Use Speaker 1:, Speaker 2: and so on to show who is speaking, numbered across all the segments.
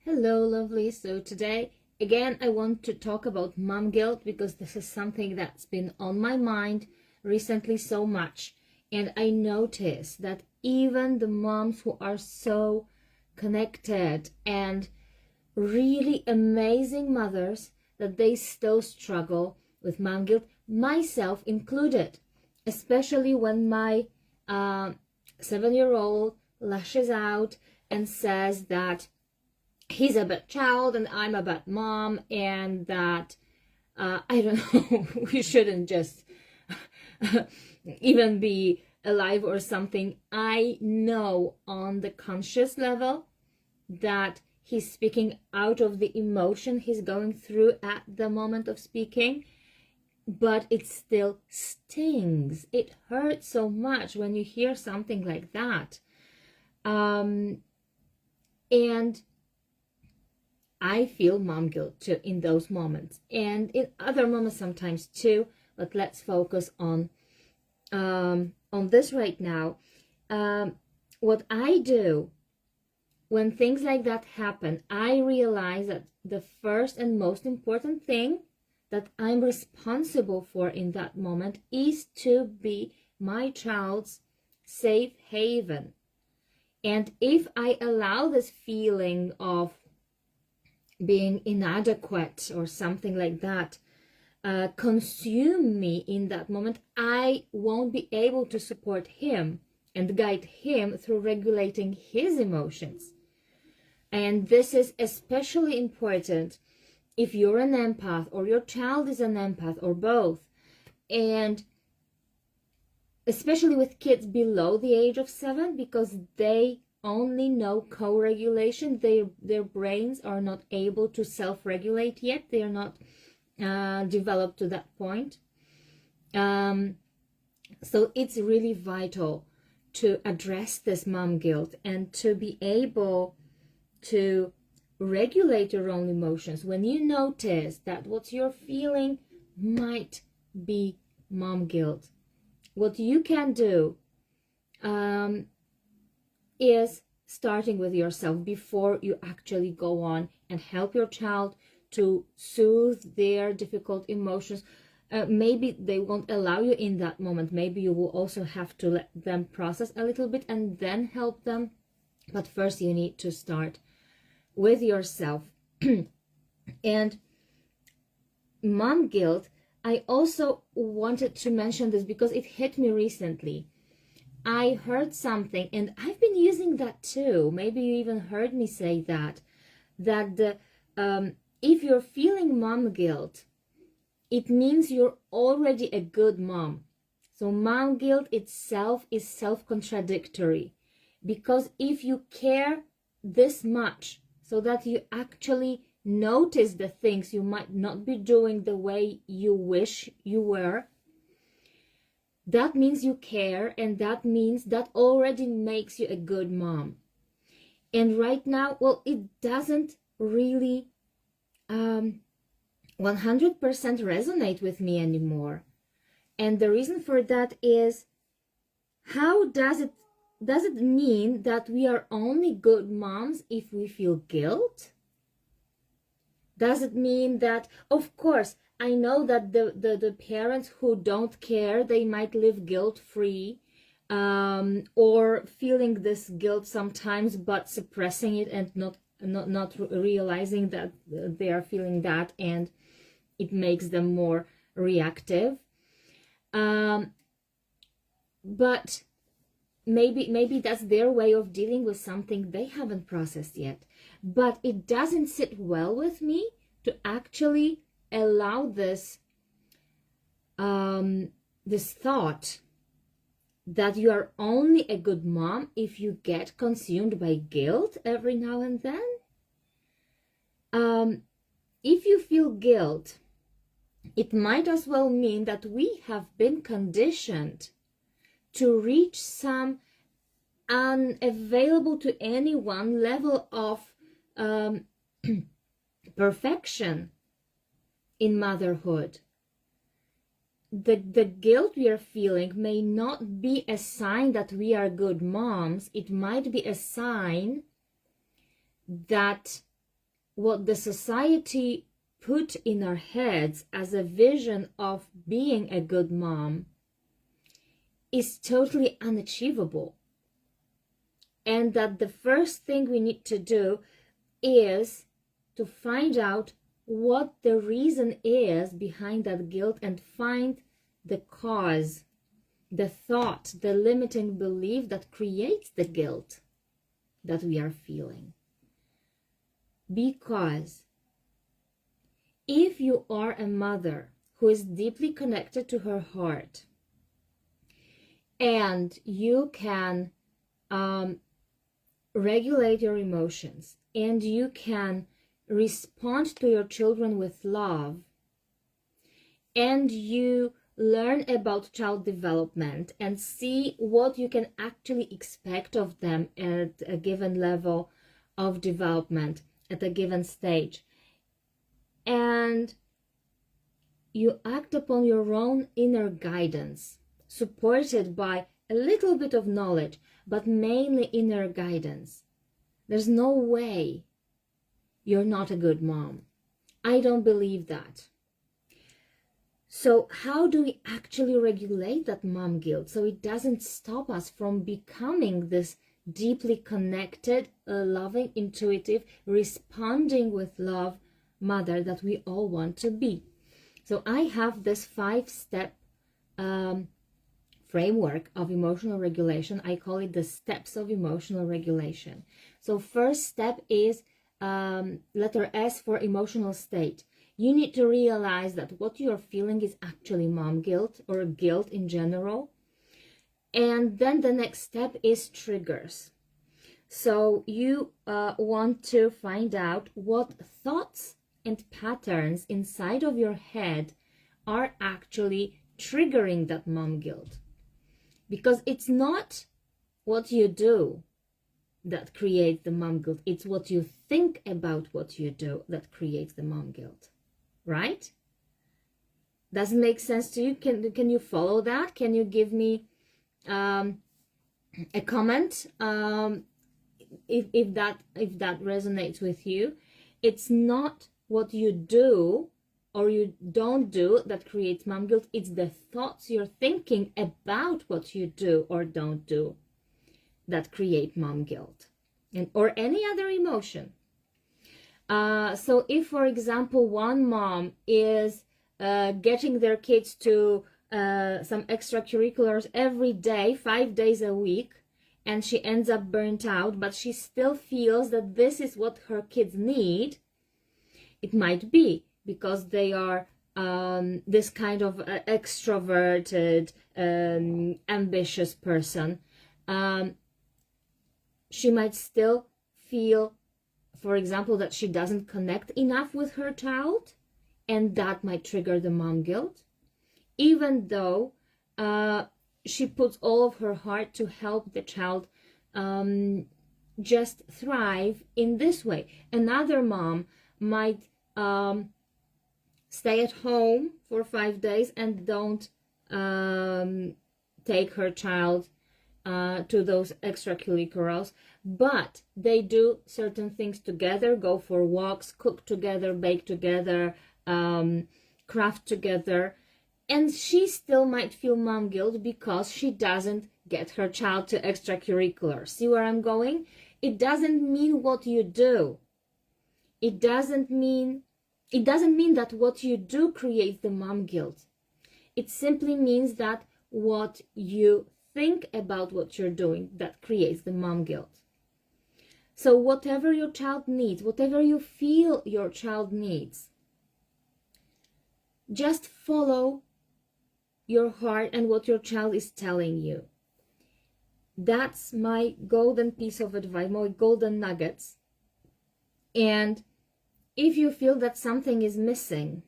Speaker 1: Hello, lovely. So today, again, I want to talk about mom guilt because this is something that's been on my mind recently so much. And I notice that even the moms who are so connected and really amazing mothers, that they still struggle with mom guilt, myself included, especially when my 7-year-old lashes out and says that he's a bad child and I'm a bad mom, and that I don't know, we shouldn't just even be alive or something. I know on the conscious level that he's speaking out of the emotion he's going through at the moment of speaking, but it still stings. It hurts so much when you hear something like that. And I feel mom guilt too in those moments, and in other moments sometimes too. But let's focus on this right now. What I do when things like that happen, I realize that the first and most important thing that I'm responsible for in that moment is to be my child's safe haven. And if I allow this feeling of being inadequate or something like that consume me in that moment, I won't be able to support him and guide him through regulating his emotions. And this is especially important if you're an empath or your child is an empath or both, and especially with kids below the age of 7, because they only know co-regulation. Their brains are not able to self-regulate yet. They are not developed to that point. So it's really vital to address this mom guilt and to be able to regulate your own emotions. When you notice that what you're feeling might be mom guilt, what you can do is starting with yourself before you actually go on and help your child to soothe their difficult emotions. Maybe they won't allow you in that moment. Maybe you will also have to let them process a little bit and then help them. But first you need to start with yourself. And mom guilt, I also wanted to mention this because it hit me recently. I heard something, and I've been using that too. Maybe you even heard me say that if you're feeling mom guilt, it means you're already a good mom. So mom guilt itself is self-contradictory, because if you care this much so that you actually notice the things you might not be doing the way you wish you were, that means you care, and that means that already makes you a good mom. And right now, well, it doesn't really 100% resonate with me anymore. And the reason for that is, how does it mean that we are only good moms if we feel guilt? Does it mean that, of course, I know that the parents who don't care, they might live guilt-free, or feeling this guilt sometimes but suppressing it and not realizing that they are feeling that, and it makes them more reactive. But maybe that's their way of dealing with something they haven't processed yet. But it doesn't sit well with me to actually allow this this thought that you are only a good mom if you get consumed by guilt every now and then. If you feel guilt, it might as well mean that we have been conditioned to reach some unavailable to anyone level of perfection in motherhood. The guilt we are feeling may not be a sign that we are good moms. It might be a sign that what the society put in our heads as a vision of being a good mom is totally unachievable. And that the first thing we need to do is to find out what the reason is behind that guilt and find the cause, the thought, the limiting belief that creates the guilt that we are feeling. Because if you are a mother who is deeply connected to her heart and you can regulate your emotions and you can respond to your children with love, and you learn about child development and see what you can actually expect of them at a given level of development, at a given stage, and you act upon your own inner guidance, supported by a little bit of knowledge, but mainly inner guidance, there's no way you're not a good mom. I don't believe that. So how do we actually regulate that mom guilt so it doesn't stop us from becoming this deeply connected, loving, intuitive, responding with love mother that we all want to be? So I have this 5-step framework of emotional regulation. I call it the steps of emotional regulation. So first step is letter S for emotional state. You need to realize that what you're feeling is actually mom guilt or guilt in general. And then the next step is triggers. So you want to find out what thoughts and patterns inside of your head are actually triggering that mom guilt. Because it's not what you do that creates the mom guilt. It's what you think about what you do that creates the mom guilt. Right? Does it make sense to you? Can you follow that? Can you give me a comment if that resonates with you? It's not what you do or you don't do that creates mom guilt. It's the thoughts you're thinking about what you do or don't do that create mom guilt, and or any other emotion. So if, for example, one mom is getting their kids to some extracurriculars every day, 5 days a week, and she ends up burnt out, but she still feels that this is what her kids need, it might be because they are this kind of extroverted, ambitious person. She might still feel, for example, that she doesn't connect enough with her child, and that might trigger the mom guilt, even though she puts all of her heart to help the child just thrive in this way. Another mom might stay at home for 5 days and don't take her child to those extracurriculars, but they do certain things together, go for walks, cook together, bake together, craft together, and she still might feel mom guilt because she doesn't get her child to extracurriculars. See where I'm going? It doesn't mean what you do. It doesn't mean that what you do creates the mom guilt. It simply means that what you think about what you're doing that creates the mom guilt. So whatever your child needs, whatever you feel your child needs, just follow your heart and what your child is telling you. That's my golden piece of advice, my golden nuggets. And if you feel that something is missing,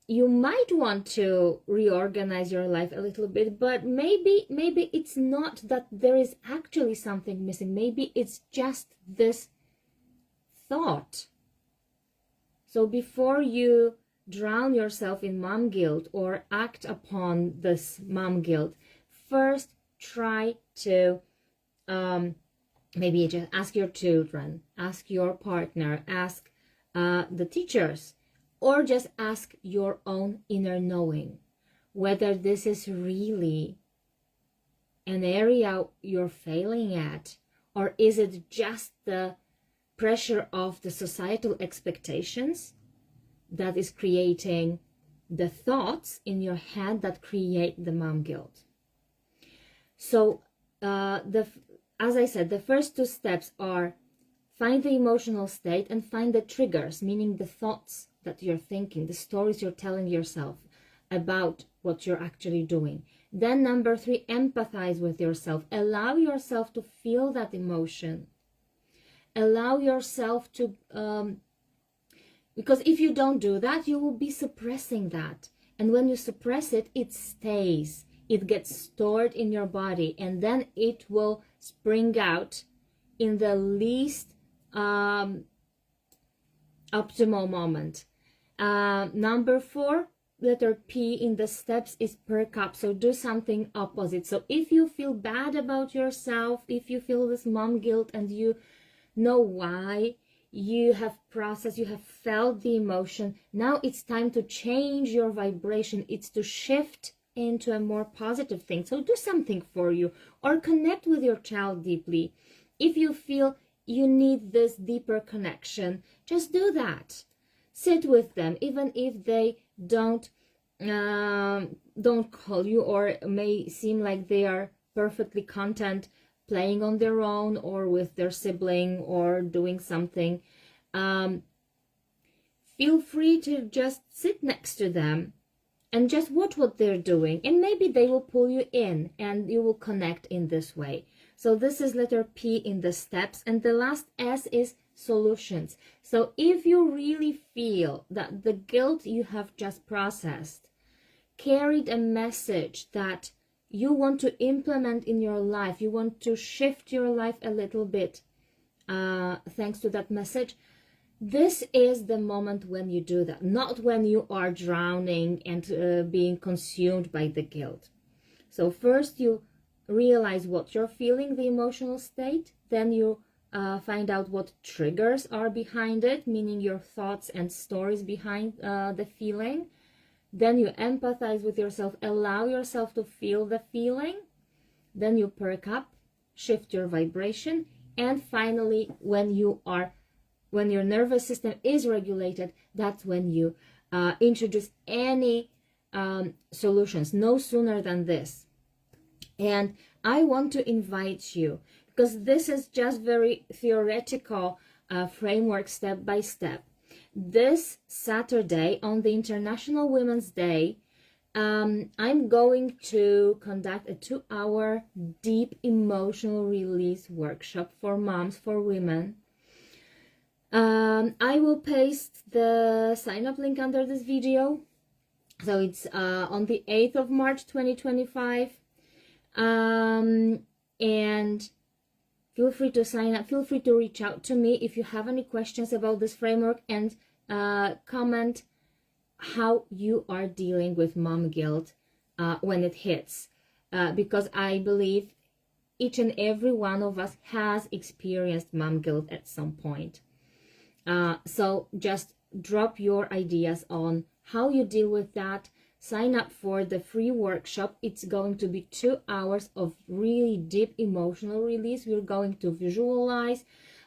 Speaker 1: you might want to reorganize your life a little bit, but maybe it's not that there is actually something missing. Maybe it's just this thought. So before you drown yourself in mom guilt or act upon this mom guilt, first try to Maybe just ask your children, ask your partner, ask the teachers, or just ask your own inner knowing whether this is really an area you're failing at, or is it just the pressure of the societal expectations that is creating the thoughts in your head that create the mom guilt. So as I said, the first two steps are find the emotional state and find the triggers, meaning the thoughts that you're thinking, the stories you're telling yourself about what you're actually doing. Then number 3, empathize with yourself. Allow yourself to feel that emotion. Allow yourself to, because if you don't do that, you will be suppressing that. And when you suppress it, it stays. It gets stored in your body, and then it will spring out in the least optimal moment. Number 4, letter P in the steps is perk up. So do something opposite. So if you feel bad about yourself, if you feel this mom guilt and you know why, you have processed, you have felt the emotion, now it's time to change your vibration. It's to shift into a more positive thing. So do something for you, or connect with your child deeply. If you feel you need this deeper connection, just do that. Sit with them, even if they don't call you, or may seem like they are perfectly content playing on their own or with their sibling or doing something. Feel free to just sit next to them and just watch what they're doing, and maybe they will pull you in and you will connect in this way. So this is letter P in the steps, and the last S is solutions. So if you really feel that the guilt you have just processed carried a message that you want to implement in your life, you want to shift your life a little bit thanks to that message, this is the moment when you do that, not when you are drowning and being consumed by the guilt. So first you realize what you're feeling, the emotional state, then you find out what triggers are behind it, meaning your thoughts and stories behind the feeling. Then you empathize with yourself, allow yourself to feel the feeling. Then you perk up, shift your vibration, and finally, when your nervous system is regulated, that's when you introduce any solutions, no sooner than this. And I want to invite you, because this is just very theoretical framework, step by step. This Saturday, on the International Women's Day, I'm going to conduct a 2-hour deep emotional release workshop for moms, for women. I will paste the sign-up link under this video. So it's on the 8th of March 2025. And feel free to sign up. Feel free to reach out to me if you have any questions about this framework, and comment how you are dealing with mom guilt when it hits. Because I believe each and every one of us has experienced mom guilt at some point. So just drop your ideas on how you deal with that. Sign up for the free workshop. It's going to be 2 hours of really deep emotional release. We're going to visualize,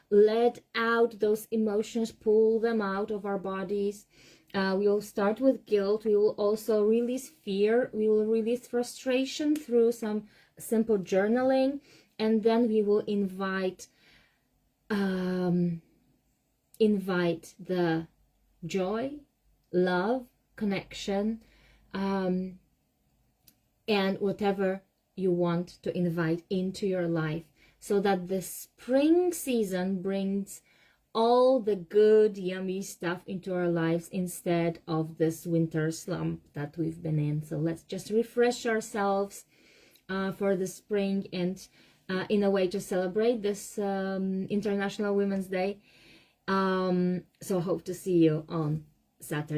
Speaker 1: let out those emotions, pull them out of our bodies. We will start with guilt. We will also release fear. We will release frustration through some simple journaling. And then we will invite the joy, love, connection, and whatever you want to invite into your life, so that the spring season brings all the good, yummy stuff into our lives instead of this winter slump that we've been in. So let's just refresh ourselves for the spring, and in a way to celebrate this International Women's Day. So hope to see you on Saturday.